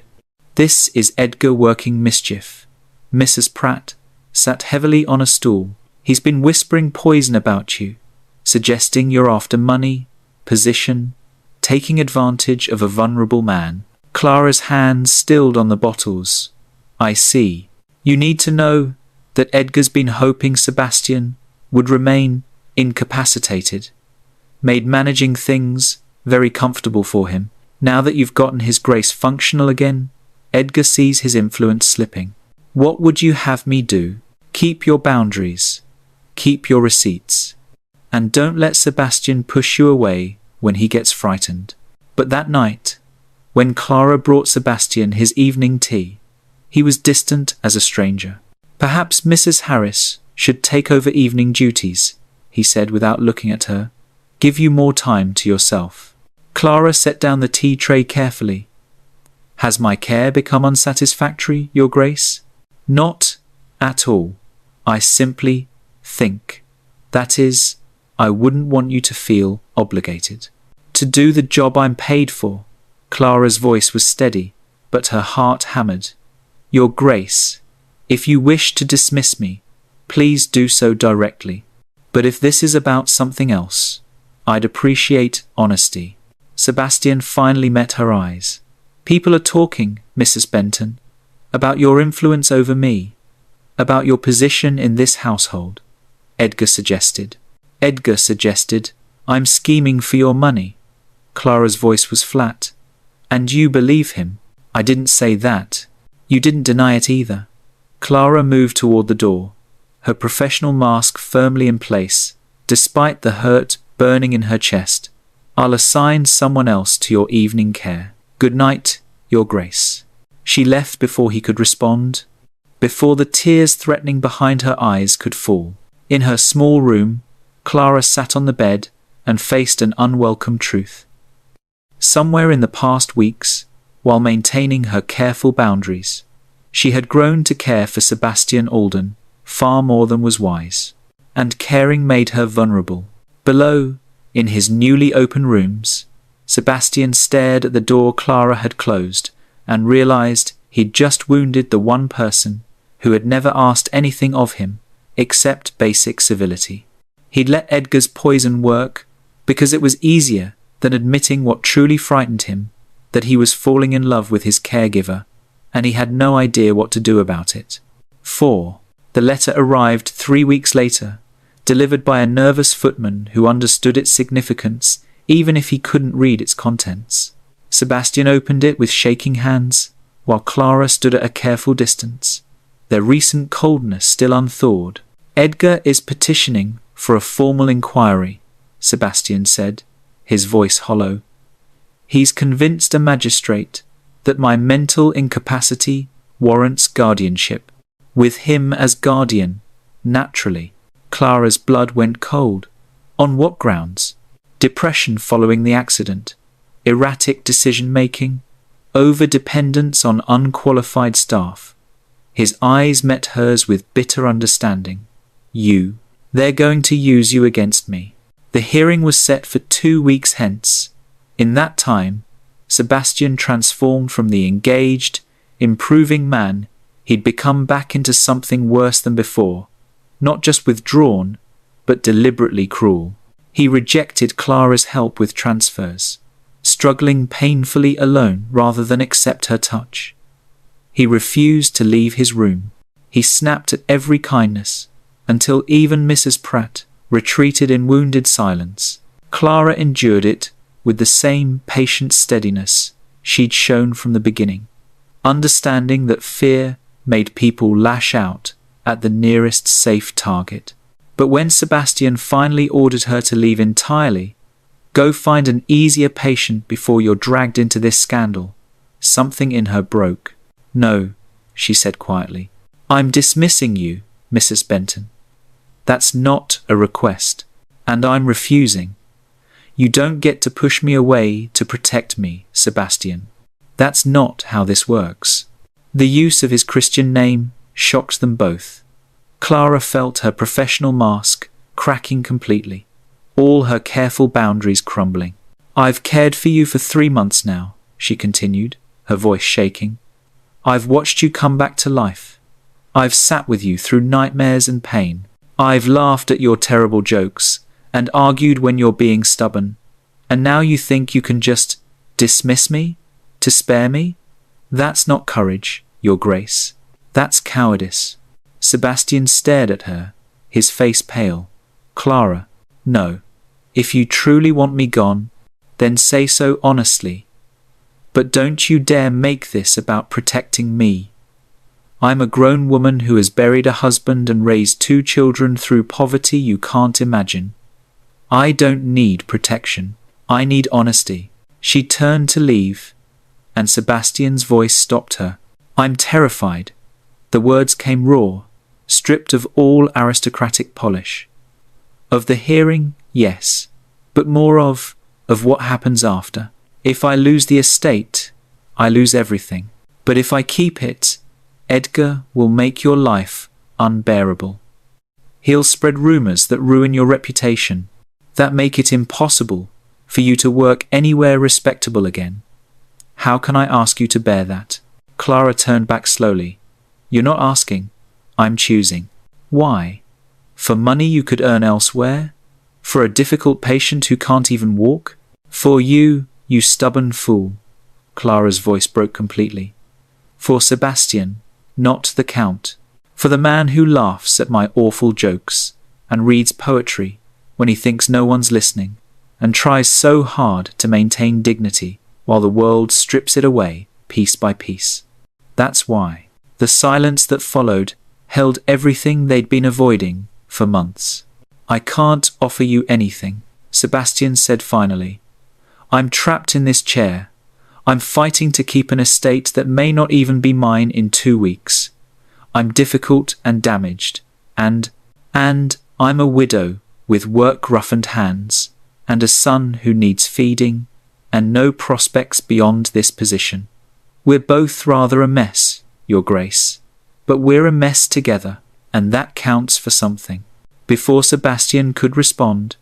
This is Edgar working mischief. Mrs. Pratt sat heavily on a stool. He's been whispering poison about you, suggesting you're after money, position, taking advantage of a vulnerable man. Clara's hands stilled on the bottles. I see. You need to know that Edgar's been hoping Sebastian would remain incapacitated, made managing things very comfortable for him. Now that you've gotten his grace functional again, Edgar sees his influence slipping. What would you have me do? Keep your boundaries. Keep your receipts. And don't let Sebastian push you away when he gets frightened. But that night, when Clara brought Sebastian his evening tea, he was distant as a stranger. Perhaps Mrs. Harris should take over evening duties, he said without looking at her. Give you more time to yourself. Clara set down the tea tray carefully. Has my care become unsatisfactory, Your Grace? Not at all. I simply think. That is, I wouldn't want you to feel obligated to do the job I'm paid for. Clara's voice was steady, but her heart hammered. Your Grace, if you wish to dismiss me, please do so directly. But if this is about something else, I'd appreciate honesty. Sebastian finally met her eyes. People are talking, Mrs. Benton, about your influence over me, about your position in this household. Edgar suggested. I'm scheming for your money. Clara's voice was flat. And you believe him? I didn't say that. You didn't deny it either. Clara moved toward the door, her professional mask firmly in place, despite the hurt burning in her chest. I'll assign someone else to your evening care. Good night, Your Grace. She left before he could respond. before the tears threatening behind her eyes could fall. In her small room, Clara sat on the bed and faced an unwelcome truth. Somewhere in the past weeks, while maintaining her careful boundaries, she had grown to care for Sebastian Alden far more than was wise, and caring made her vulnerable. Below, in his newly open rooms, Sebastian stared at the door Clara had closed and realized he'd just wounded the one person who had never asked anything of him except basic civility. He'd let Edgar's poison work because it was easier than admitting what truly frightened him, that he was falling in love with his caregiver, and he had no idea what to do about it. 4. The letter arrived 3 weeks later, delivered by a nervous footman who understood its significance even if he couldn't read its contents. Sebastian opened it with shaking hands, while Clara stood at a careful distance, their recent coldness still unthawed. "Edgar is petitioning for a formal inquiry," Sebastian said, his voice hollow. "He's convinced a magistrate that my mental incapacity warrants guardianship. With him as guardian, naturally." Clara's blood went cold. On what grounds? Depression following the accident, erratic decision-making, over-dependence on unqualified staff. His eyes met hers with bitter understanding. They're going to use you against me." The hearing was set for 2 weeks hence. In that time, Sebastian transformed from the engaged, improving man he'd become back into something worse than before, not just withdrawn, but deliberately cruel. He rejected Clara's help with transfers, struggling painfully alone rather than accept her touch. He refused to leave his room. He snapped at every kindness, until even Mrs. Pratt retreated in wounded silence. Clara endured it with the same patient steadiness she'd shown from the beginning, understanding that fear made people lash out at the nearest safe target. But when Sebastian finally ordered her to leave entirely, "Go find an easier patient before you're dragged into this scandal," something in her broke. "No," she said quietly. "I'm dismissing you, Mrs. Benton. That's not a request, and I'm refusing. You don't get to push me away to protect me, Sebastian. That's not how this works." The use of his Christian name shocked them both. Clara felt her professional mask cracking completely, all her careful boundaries crumbling. "I've cared for you for 3 months now," she continued, her voice shaking. "I've watched you come back to life. I've sat with you through nightmares and pain. I've laughed at your terrible jokes and argued when you're being stubborn. And now you think you can just dismiss me to spare me? That's not courage, Your Grace. That's cowardice." Sebastian stared at her, his face pale. "Clara, no. If you truly want me gone, then say so honestly. But don't you dare make this about protecting me. I'm a grown woman who has buried a husband and raised 2 children through poverty you can't imagine. I don't need protection. I need honesty." She turned to leave, and Sebastian's voice stopped her. "I'm terrified." The words came raw, stripped of all aristocratic polish. "Of the hearing, yes, but more of what happens after. If I lose the estate, I lose everything. But if I keep it, Edgar will make your life unbearable. He'll spread rumors that ruin your reputation, that make it impossible for you to work anywhere respectable again. How can I ask you to bear that?" Clara turned back slowly. "You're not asking. I'm choosing." "Why? For money you could earn elsewhere? For a difficult patient who can't even walk? For you, you stubborn fool." Clara's voice broke completely. "For Sebastian, not the Count. For the man who laughs at my awful jokes and reads poetry when he thinks no one's listening, and tries so hard to maintain dignity while the world strips it away piece by piece. That's why." The silence that followed held everything they'd been avoiding for months. "I can't offer you anything," Sebastian said finally. "I'm trapped in this chair. I'm fighting to keep an estate that may not even be mine in 2 weeks. I'm difficult and damaged, and I'm a widow with work-roughened hands, and a son who needs feeding, and no prospects beyond this position. We're both rather a mess, Your Grace, but we're a mess together, and that counts for something." Before Sebastian could respond,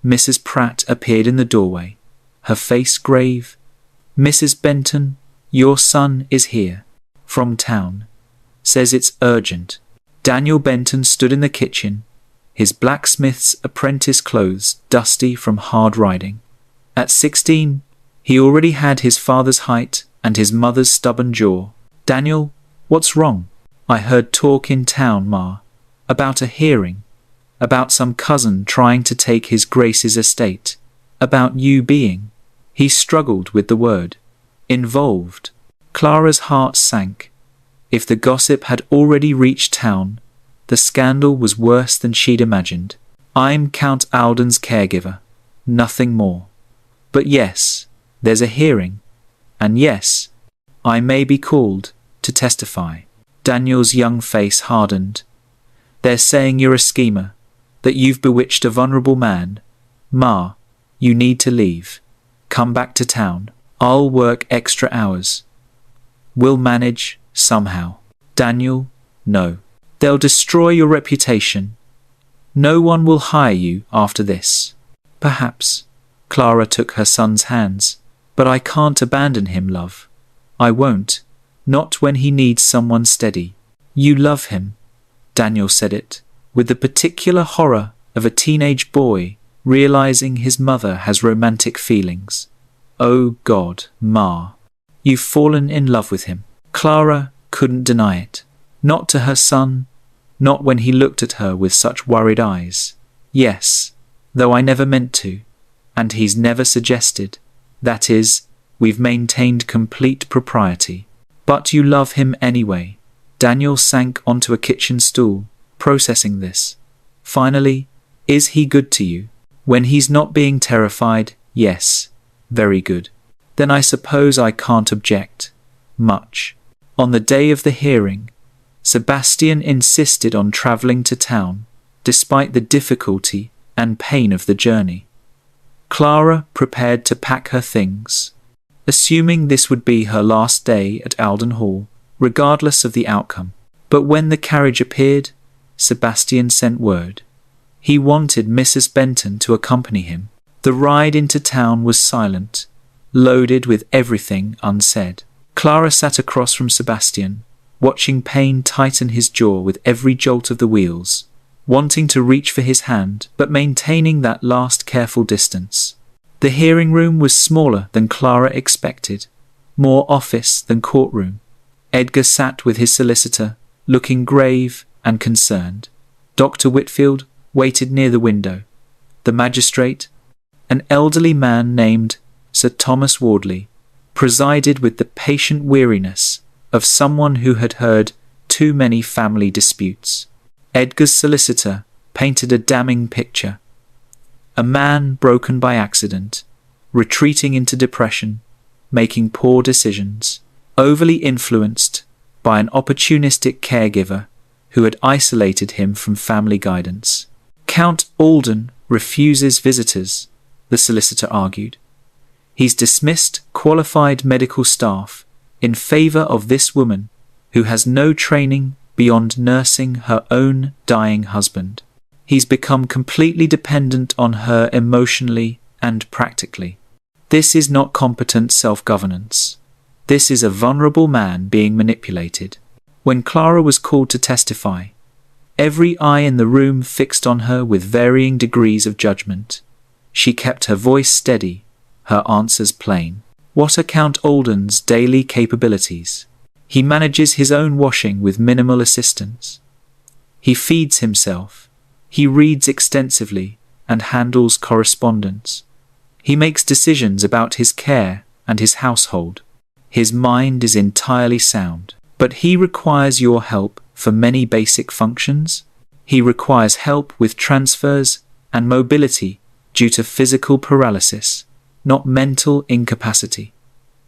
Mrs. Pratt appeared in the doorway, her face grave. "Mrs. Benton, your son is here. From town. Says it's urgent." Daniel Benton stood in the kitchen, his blacksmith's apprentice clothes dusty from hard riding. At 16, he already had his father's height and his mother's stubborn jaw. "Daniel, what's wrong?" "I heard talk in town, Ma, about a hearing, about some cousin trying to take his Grace's estate, about you being—" He struggled with the word. "Involved." Clara's heart sank. If the gossip had already reached town, the scandal was worse than she'd imagined. "I'm Count Alden's caregiver, nothing more. But yes, there's a hearing, and yes, I may be called to testify." Daniel's young face hardened. "They're saying you're a schemer, that you've bewitched a vulnerable man. Ma, you need to leave. Come back to town. I'll work extra hours. We'll manage somehow." "Daniel, no. They'll destroy your reputation. No one will hire you after this." "Perhaps." Clara took her son's hands. "But I can't abandon him, love. I won't. Not when he needs someone steady." "You love him." Daniel said it, with the particular horror of a teenage boy realizing his mother has romantic feelings. "Oh God, Ma. You've fallen in love with him." Clara couldn't deny it. Not to her son, not when he looked at her with such worried eyes. "Yes, though I never meant to, and he's never suggested. That is, we've maintained complete propriety." "But you love him anyway." Daniel sank onto a kitchen stool, processing this. "Finally, is he good to you?" "When he's not being terrified, yes, very good." "Then I suppose I can't object much." On the day of the hearing, Sebastian insisted on travelling to town, despite the difficulty and pain of the journey. Clara prepared to pack her things, assuming this would be her last day at Alden Hall, regardless of the outcome. But when the carriage appeared, Sebastian sent word. He wanted Mrs. Benton to accompany him. The ride into town was silent, loaded with everything unsaid. Clara sat across from Sebastian, watching pain tighten his jaw with every jolt of the wheels, wanting to reach for his hand but maintaining that last careful distance. The hearing room was smaller than Clara expected, more office than courtroom. Edgar sat with his solicitor, looking grave and concerned. Dr. Whitfield waited near the window. The magistrate, an elderly man named Sir Thomas Wardley, presided with the patient weariness of someone who had heard too many family disputes. Edgar's solicitor painted a damning picture. A man broken by accident, retreating into depression, making poor decisions, overly influenced by an opportunistic caregiver who had isolated him from family guidance. Count Alden refuses visitors, the solicitor argued. He's dismissed qualified medical staff in favour of this woman who has no training beyond nursing her own dying husband. He's become completely dependent on her emotionally and practically. This is not competent self-governance. This is a vulnerable man being manipulated. When Clara was called to testify, every eye in the room fixed on her with varying degrees of judgment. She kept her voice steady, her answers plain. What are Count Alden's daily capabilities? He manages his own washing with minimal assistance. He feeds himself. He reads extensively and handles correspondence. He makes decisions about his care and his household. His mind is entirely sound, but he requires your help for many basic functions. He requires help with transfers and mobility due to physical paralysis, not mental incapacity.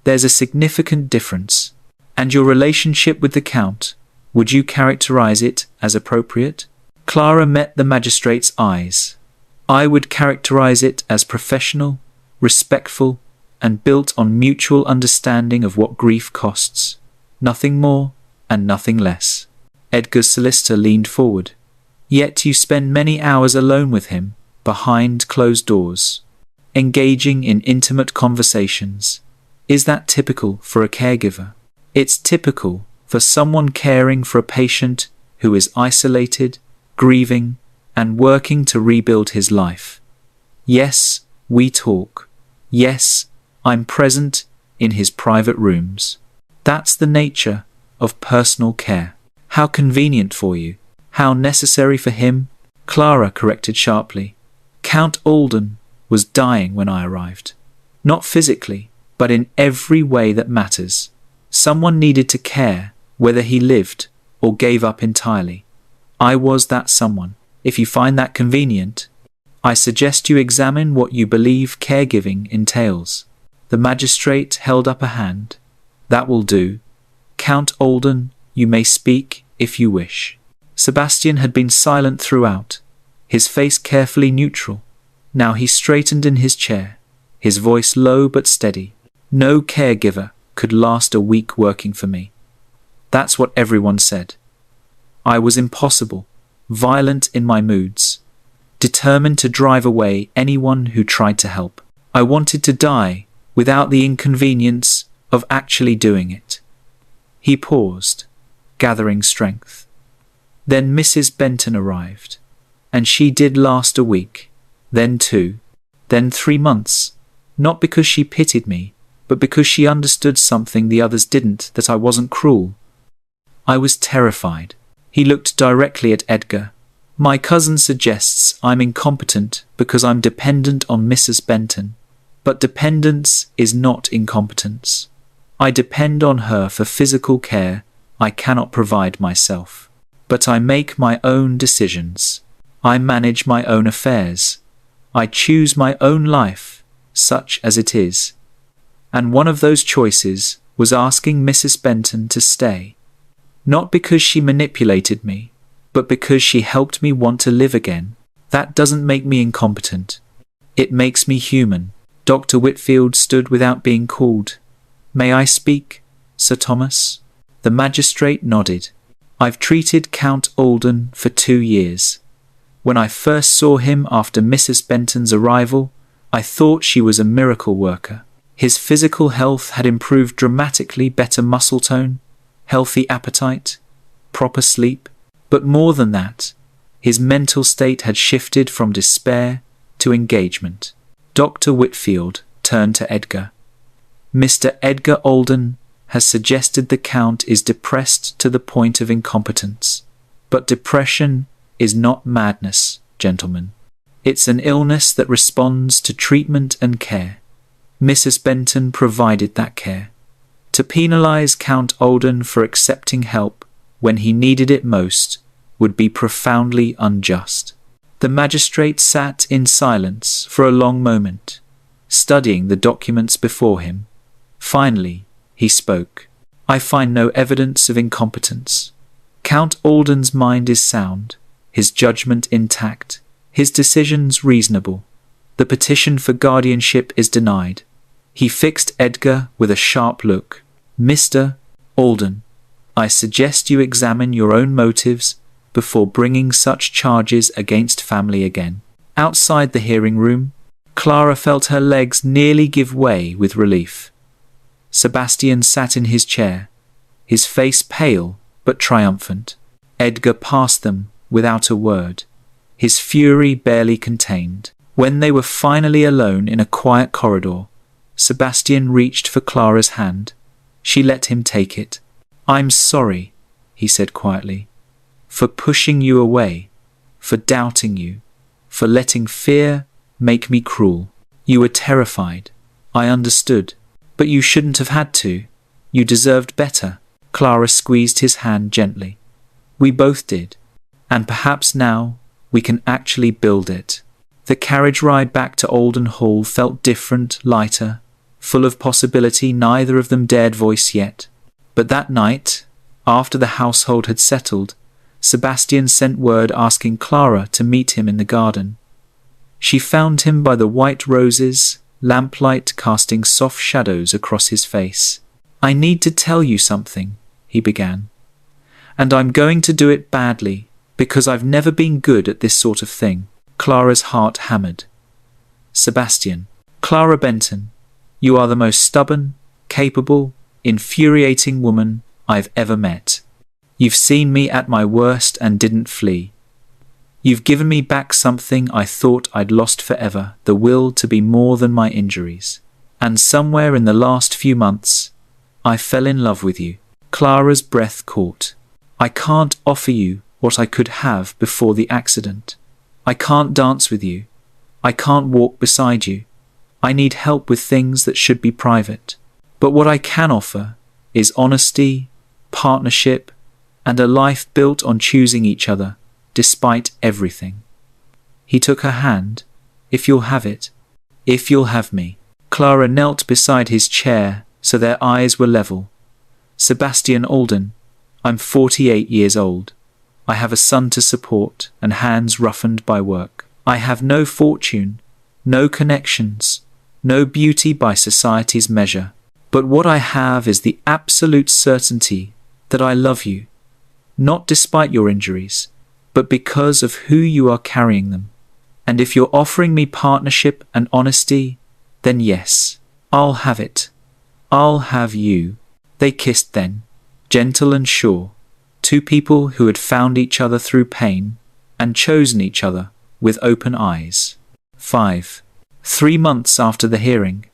There's a significant difference, and your relationship with the Count, Would you characterize it as appropriate? Clara met the magistrate's eyes. I would characterize it as professional, respectful, and built on mutual understanding of what grief costs. Nothing more and nothing less. Edgar's solicitor leaned forward. Yet you spend many hours alone with him, behind closed doors, engaging in intimate conversations. Is that typical for a caregiver? It's typical for someone caring for a patient who is isolated, grieving, and working to rebuild his life. Yes, we talk. Yes, I'm present in his private rooms. That's the nature of personal care. How convenient for you. How necessary for him. Clara corrected sharply. Count Alden was dying when I arrived. Not physically, but in every way that matters. Someone needed to care whether he lived or gave up entirely. I was that someone. If you find that convenient, I suggest you examine what you believe caregiving entails. The magistrate held up a hand. That will do. Count Alden, you may speak if you wish. Sebastian had been silent throughout, his face carefully neutral. Now he straightened in his chair, his voice low but steady. No caregiver could last a week working for me. That's what everyone said. I was impossible, violent in my moods, determined to drive away anyone who tried to help. I wanted to die without the inconvenience of actually doing it. He paused, gathering strength. Then Mrs. Benton arrived, and she did last a week, then 2, then 3 months, not because she pitied me, but because she understood something the others didn't, that I wasn't cruel. I was terrified. He looked directly at Edgar. My cousin suggests I'm incompetent because I'm dependent on Mrs. Benton, but dependence is not incompetence. I depend on her for physical care I cannot provide myself. But I make my own decisions. I manage my own affairs. I choose my own life, such as it is. And one of those choices was asking Mrs. Benton to stay. Not because she manipulated me, but because she helped me want to live again. That doesn't make me incompetent. It makes me human. Dr. Whitfield stood without being called. May I speak, Sir Thomas? The magistrate nodded. I've treated Count Alden for 2 years. When I first saw him after Mrs. Benton's arrival, I thought she was a miracle worker. His physical health had improved dramatically, better muscle tone, healthy appetite, proper sleep. But more than that, his mental state had shifted from despair to engagement. Dr. Whitfield turned to Edgar. Mr. Edgar Alden has suggested the Count is depressed to the point of incompetence. But depression is not madness, gentlemen. It's an illness that responds to treatment and care. Mrs. Benton provided that care. To penalize Count Alden for accepting help when he needed it most would be profoundly unjust. The magistrate sat in silence for a long moment, studying the documents before him. Finally, he spoke. I find no evidence of incompetence. Count Alden's mind is sound, his judgment intact, his decisions reasonable. The petition for guardianship is denied. He fixed Edgar with a sharp look. Mr. Alden, I suggest you examine your own motives before bringing such charges against family again. Outside the hearing room, Clara felt her legs nearly give way with relief. Sebastian sat in his chair, his face pale but triumphant. Edgar passed them without a word, his fury barely contained. When they were finally alone in a quiet corridor, Sebastian reached for Clara's hand. She let him take it. I'm sorry, he said quietly, for pushing you away, for doubting you, for letting fear make me cruel. You were terrified. I understood. But you shouldn't have had to. You deserved better. Clara squeezed his hand gently. We both did. And perhaps now we can actually build it. The carriage ride back to Alden Hall felt different, lighter, full of possibility neither of them dared voice yet. But that night, After the household had settled, Sebastian sent word asking Clara to meet him in the garden. She found him by the white roses, lamplight casting soft shadows across his face. "I need to tell you something," he began. "And I'm going to do it badly, because I've never been good at this sort of thing." Clara's heart hammered. "Sebastian, Clara Benton, you are the most stubborn, capable, infuriating woman I've ever met. You've seen me at my worst and didn't flee. You've given me back something I thought I'd lost forever, the will to be more than my injuries. And somewhere in the last few months, I fell in love with you." Clara's breath caught. "I can't offer you what I could have before the accident. I can't dance with you. I can't walk beside you. I need help with things that should be private. But what I can offer is honesty, partnership, and a life built on choosing each other, despite everything." He took her hand. "If you'll have it. If you'll have me." Clara knelt beside his chair so their eyes were level. "Sebastian Alden, I'm 48 years old. I have a son to support and hands roughened by work. I have no fortune, no connections, no beauty by society's measure. But what I have is the absolute certainty that I love you, not despite your injuries, but because of who you are carrying them. And if you're offering me partnership and honesty, then yes, I'll have it. I'll have you." They kissed then, gentle and sure, two people who had found each other through pain and chosen each other with open eyes. 5. 3 months after the hearing,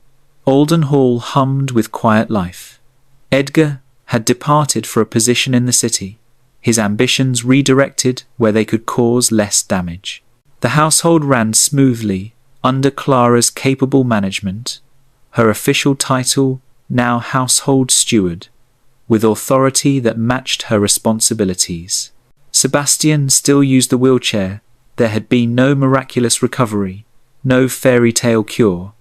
Alden Hall hummed with quiet life. Edgar had departed for a position in the city, his ambitions redirected where they could cause less damage. The household ran smoothly under Clara's capable management, her official title now household steward, with authority that matched her responsibilities. Sebastian still used the wheelchair. There had been no miraculous recovery, no fairy tale cure.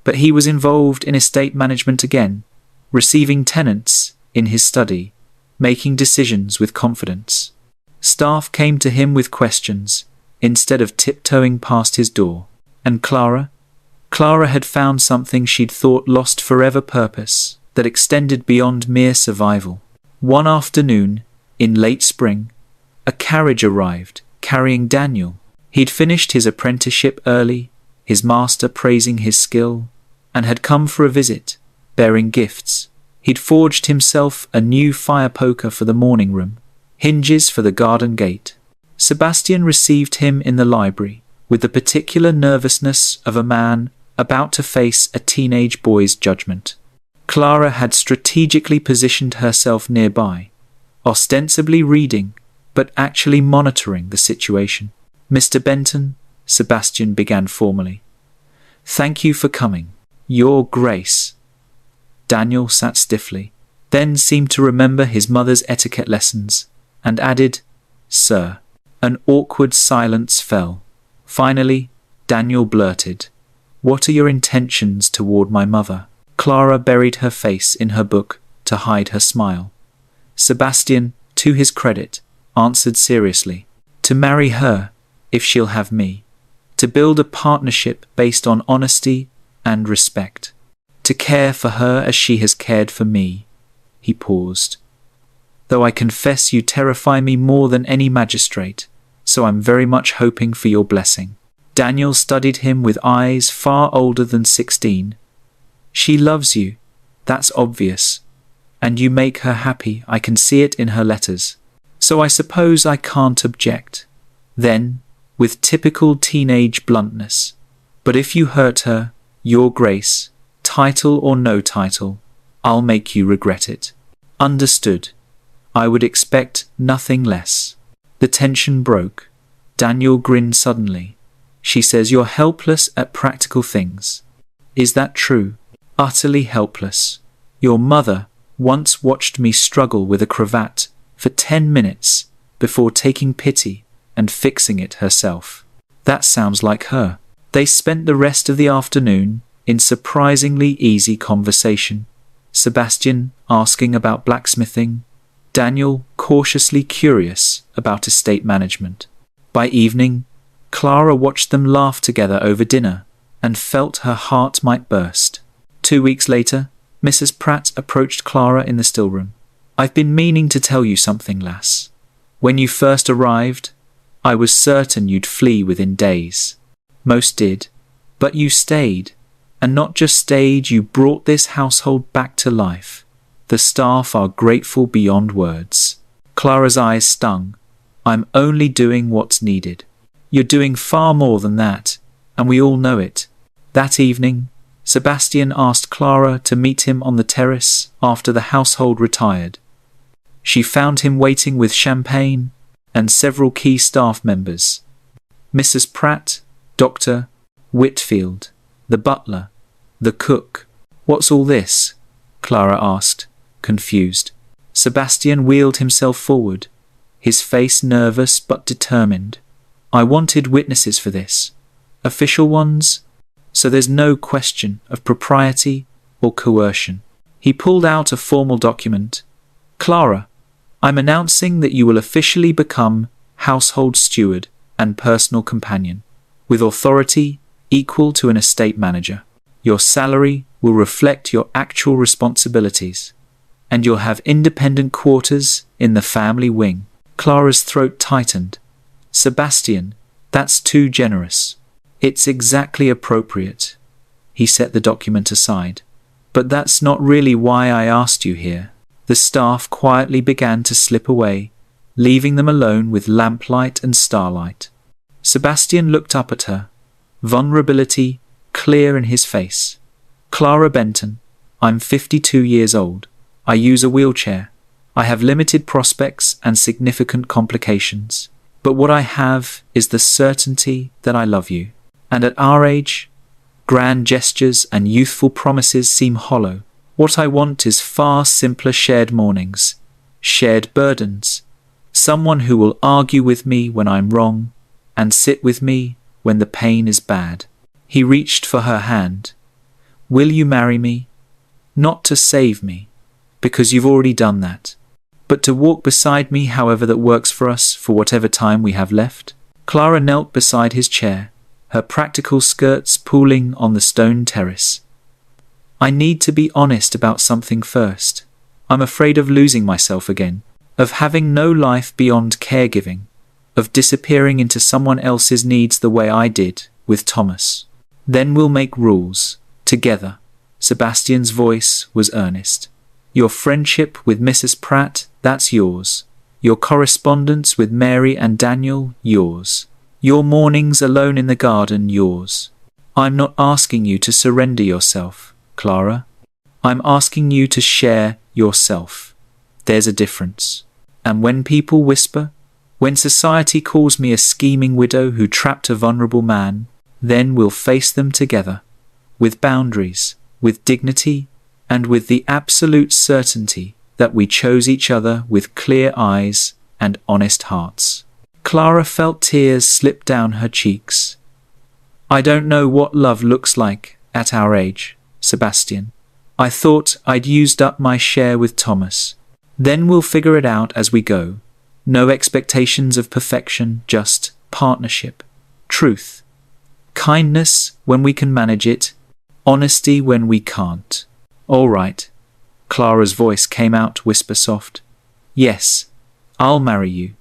But he was involved in estate management again, receiving tenants in his study, making decisions with confidence. Staff came to him with questions, instead of tiptoeing past his door. And Clara had found something she'd thought lost forever: purpose that extended beyond mere survival. One afternoon, in late spring, a carriage arrived, carrying Daniel. He'd finished his apprenticeship early, his master praising his skill, and had come for a visit, bearing gifts. He'd forged himself a new fire poker for the morning room, hinges for the garden gate. Sebastian received him in the library, with the particular nervousness of a man about to face a teenage boy's judgment. Clara had strategically positioned herself nearby, ostensibly reading, but actually monitoring the situation. "Mr. Benton," Sebastian began formally, "thank you for coming. Your Grace." Daniel sat stiffly, then seemed to remember his mother's etiquette lessons, and added, "Sir." An awkward silence fell. Finally, Daniel blurted, "What are your intentions toward my mother?" Clara buried her face in her book to hide her smile. Sebastian, to his credit, answered seriously, "To marry her, if she'll have me. To build a partnership based on honesty and respect. To care for her as she has cared for me." He paused. "Though I confess you terrify me more than any magistrate, so I'm very much hoping for your blessing." Daniel studied him with eyes far older than 16. "She loves you, that's obvious. And you make her happy, I can see it in her letters. So I suppose I can't object." Then, with typical teenage bluntness, "But if you hurt her, Your Grace, title or no title, I'll make you regret it." "Understood. I would expect nothing less." The tension broke. Daniel grinned suddenly. "She says you're helpless at practical things. Is that true?" "Utterly helpless. Your mother once watched me struggle with a cravat for 10 minutes before taking pity and fixing it herself." That sounds like her. They spent the rest of the afternoon in surprisingly easy conversation. Sebastian asking about blacksmithing, Daniel cautiously curious about estate management. By evening, Clara watched them laugh together over dinner and felt her heart might burst. 2 weeks later, Mrs. Pratt approached Clara in the stillroom. "I've been meaning to tell you something, lass. When you first arrived, I was certain you'd flee within days. Most did, but you stayed. And not just stayed, you brought this household back to life. The staff are grateful beyond words." Clara's eyes stung. "I'm only doing what's needed." "You're doing far more than that, and we all know it." That evening, Sebastian asked Clara to meet him on the terrace after the household retired. She found him waiting with champagne and several key staff members. Mrs. Pratt, Dr. Whitfield, the butler, the cook. "What's all this?" Clara asked, confused. Sebastian wheeled himself forward, his face nervous but determined. "I wanted witnesses for this. Official ones, so there's no question of propriety or coercion." He pulled out a formal document. "Clara, I'm announcing that you will officially become household steward and personal companion, with authority equal to an estate manager. Your salary will reflect your actual responsibilities, and you'll have independent quarters in the family wing." Clara's throat tightened. "Sebastian, that's too generous." "It's exactly appropriate." He set the document aside. "But that's not really why I asked you here." The staff quietly began to slip away, leaving them alone with lamplight and starlight. Sebastian looked up at her, vulnerability clear in his face. "Clara Benton, I'm 52 years old. I use a wheelchair. I have limited prospects and significant complications. But what I have is the certainty that I love you. And at our age, grand gestures and youthful promises seem hollow. What I want is far simpler shared mornings, shared burdens, someone who will argue with me when I'm wrong and sit with me when the pain is bad." He reached for her hand. "Will you marry me? Not to save me, because you've already done that, but to walk beside me however that works for us for whatever time we have left." Clara knelt beside his chair, her practical skirts pooling on the stone terrace. "I need to be honest about something first. I'm afraid of losing myself again, of having no life beyond caregiving, of disappearing into someone else's needs the way I did with Thomas. Then we'll make rules, together." Sebastian's voice was earnest. "Your friendship with Mrs. Pratt, that's yours. Your correspondence with Mary and Daniel, yours. Your mornings alone in the garden, yours. I'm not asking you to surrender yourself, Clara. I'm asking you to share yourself. There's a difference. And when people whisper, when society calls me a scheming widow who trapped a vulnerable man, then we'll face them together, with boundaries, with dignity, and with the absolute certainty that we chose each other with clear eyes and honest hearts." Clara felt tears slip down her cheeks. "I don't know what love looks like at our age, Sebastian. I thought I'd used up my share with Thomas. Then we'll figure it out as we go. No expectations of perfection, just partnership, truth, kindness when we can manage it, honesty when we can't." "All right." Clara's voice came out whisper soft. "Yes, I'll marry you.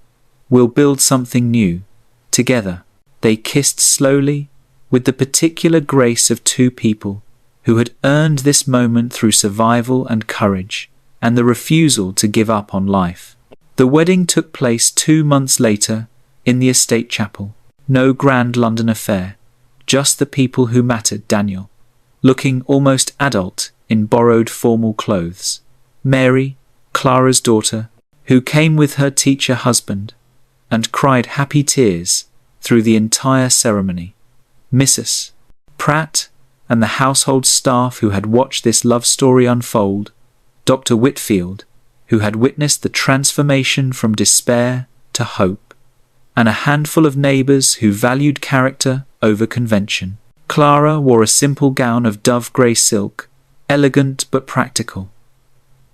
We'll build something new, together." They kissed slowly, with the particular grace of two people who had earned this moment through survival and courage, and the refusal to give up on life. The wedding took place 2 months later in the estate chapel. No grand London affair, just the people who mattered. Daniel, looking almost adult in borrowed formal clothes. Mary, Clara's daughter, who came with her teacher husband and cried happy tears through the entire ceremony. Mrs. Pratt and the household staff who had watched this love story unfold. Dr. Whitfield, who had witnessed the transformation from despair to hope, and a handful of neighbours who valued character over convention. Clara wore a simple gown of dove grey silk, elegant but practical.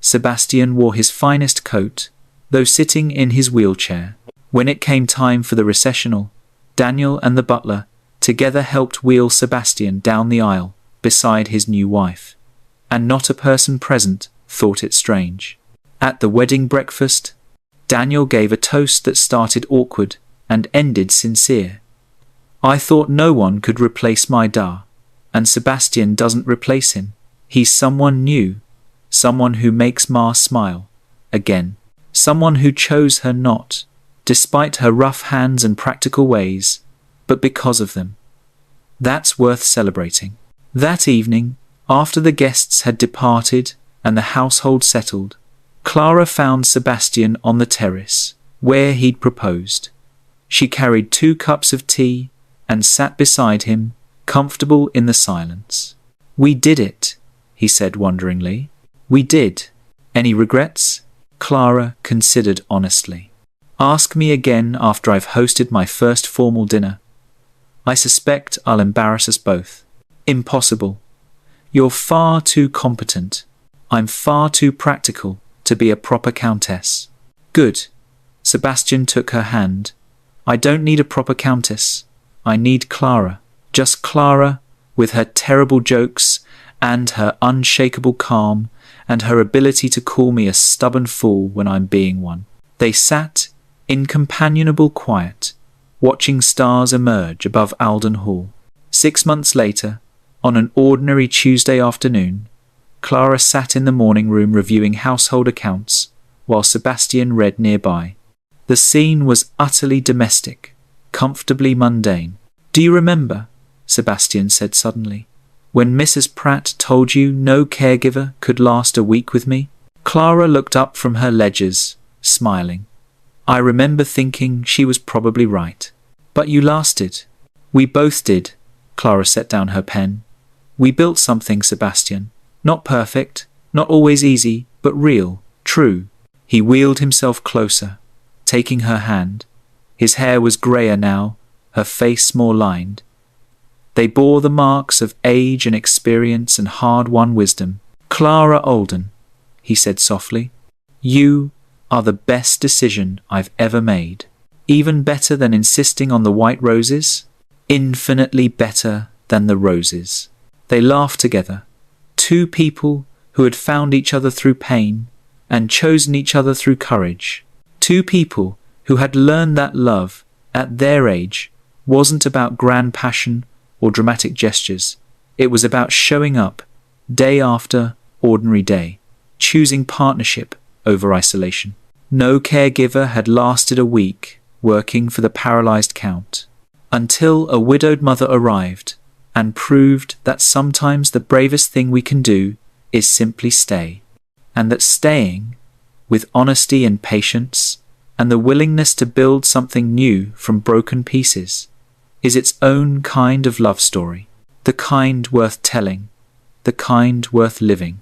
Sebastian wore his finest coat, though sitting in his wheelchair. When it came time for the recessional, Daniel and the butler together helped wheel Sebastian down the aisle beside his new wife, and not a person present thought it strange. At the wedding breakfast, Daniel gave a toast that started awkward and ended sincere. "I thought no one could replace my da, and Sebastian doesn't replace him. He's someone new, someone who makes Ma smile again, someone who chose her not, despite her rough hands and practical ways, but because of them. That's worth celebrating." That evening, after the guests had departed and the household settled, Clara found Sebastian on the terrace, where he'd proposed. She carried 2 cups of tea and sat beside him, comfortable in the silence. "We did it," he said wonderingly. "We did. Any regrets?" Clara considered honestly. "Ask me again after I've hosted my first formal dinner. I suspect I'll embarrass us both." "Impossible. You're far too competent. I'm far too practical to be a proper countess." "Good." Sebastian took her hand. "I don't need a proper countess. I need Clara. Just Clara, with her terrible jokes and her unshakable calm and her ability to call me a stubborn fool when I'm being one." They sat in companionable quiet, watching stars emerge above Alden Hall. 6 months later, on an ordinary Tuesday afternoon, Clara sat in the morning room reviewing household accounts while Sebastian read nearby. The scene was utterly domestic, comfortably mundane. "Do you remember," Sebastian said suddenly, "when Mrs. Pratt told you no caregiver could last a week with me?" Clara looked up from her ledgers, smiling. "I remember thinking she was probably right. But you lasted." "We both did." Clara set down her pen. "We built something, Sebastian. Not perfect, not always easy, but real, true." He wheeled himself closer, taking her hand. His hair was greyer now, her face more lined. They bore the marks of age and experience and hard-won wisdom. "Clara Alden," he said softly, "you are the best decision I've ever made. Even better than insisting on the white roses. Infinitely better than the roses." They laughed together. 2 people who had found each other through pain and chosen each other through courage. 2 people who had learned that love, at their age, wasn't about grand passion or dramatic gestures. It was about showing up, day after ordinary day, choosing partnership over isolation. No caregiver had lasted a week working for the paralyzed Count, until a widowed mother arrived and proved that sometimes the bravest thing we can do is simply stay, and that staying, with honesty and patience, and the willingness to build something new from broken pieces, is its own kind of love story, the kind worth telling, the kind worth living.